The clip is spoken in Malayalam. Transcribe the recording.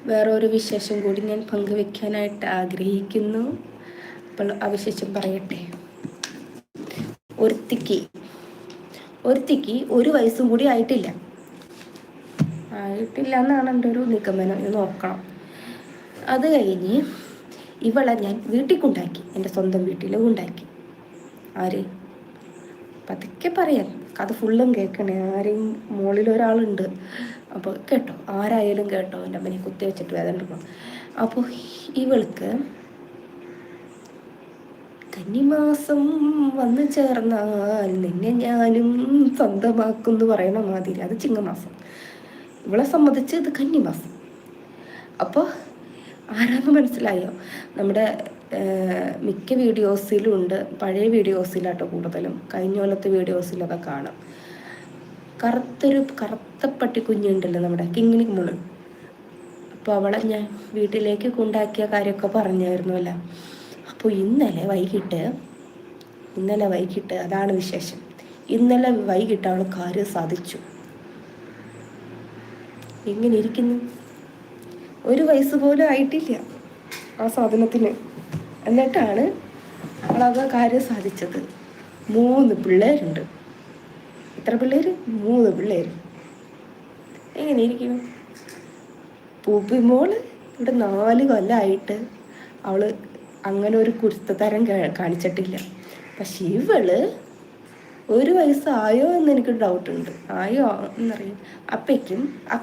വേറൊരു വിശേഷം കൂടി ഞാൻ പങ്കുവെക്കാനായിട്ട് ആഗ്രഹിക്കുന്നു. അപ്പോൾ ആ വിശേഷം പറയട്ടെ. ഒരുത്തിക്ക് 1 വയസ്സും കൂടി ആയിട്ടില്ല എന്നാണ് എൻ്റെ ഒരു നിഗമനം. നോക്കണം. അത് കഴിഞ്ഞ് ഇവളെ ഞാൻ വീട്ടിൽ കൊണ്ടാക്കി, എൻ്റെ സ്വന്തം വീട്ടിൽ കൊണ്ടാക്കി. ആര് പതുക്കെ പറയാൻ, കഥ ഫുള്ളും കേൾക്കണേ. ആരെയും മുകളിൽ ഒരാളുണ്ട്, അപ്പോൾ കേട്ടോ, ആരായാലും കേട്ടോ. എൻ്റെ അമ്മനെ കുത്തി വെച്ചിട്ട് വേദന എടുക്കണം. അപ്പോൾ ഇവൾക്ക് കന്നിമാസം വന്നു ചേർന്നാൽ നിന്നെ ഞാനും സ്വന്തമാക്കും എന്ന് പറയണ മാതിരി, അത് ചിങ്ങമാസം. ഇവളെ സംബന്ധിച്ച് ഇത് കന്നിമാസം. അപ്പോൾ ആരാന്ന് മനസ്സിലായോ? നമ്മുടെ മിക്ക വീഡിയോസിലും ഉണ്ട്, പഴയ വീഡിയോസിലാട്ടോ കൂടുതലും. കഴിഞ്ഞ കൊല്ലത്തെ വീഡിയോസിലൊക്കെ കാണാം. കറുത്ത പട്ടി കുഞ്ഞുണ്ടല്ലോ, നമ്മുടെ കിങ്ങിണി മുള്. അപ്പോൾ അവളെ ഞാൻ വീട്ടിലേക്ക് കൊണ്ടാക്കിയ കാര്യമൊക്കെ പറഞ്ഞായിരുന്നല്ലോ. അപ്പോൾ ഇന്നലെ വൈകിട്ട് അതാണ് വിശേഷം. ഇന്നലെ വൈകിട്ട് അവൾ കാര്യം സാധിച്ചു. എങ്ങനെ ഇരിക്കുന്നു? 1 വയസ്സ് പോലും ആയിട്ടില്ല ആ സാധനത്തിന്. എന്നിട്ടാണ് അവളത് കാര്യം സാധിച്ചത്. 3 പിള്ളേരുണ്ട്. എത്ര പിള്ളേര്? 3 പിള്ളേര്. എങ്ങനെ ഇരിക്കുന്നു? പൂപ്പിമോള് ഇവിടെ 4 കൊല്ലമായിട്ട് അവള് അങ്ങനെ ഒരു കുരുത്തത്തരം കാണിച്ചിട്ടില്ല. പക്ഷെ ഇവള് 1 വയസ്സായോ എന്ന് എനിക്കൊരു ഡൗട്ടുണ്ട്. ആയോ എന്നറിയാം. അപ്പേക്കും ആ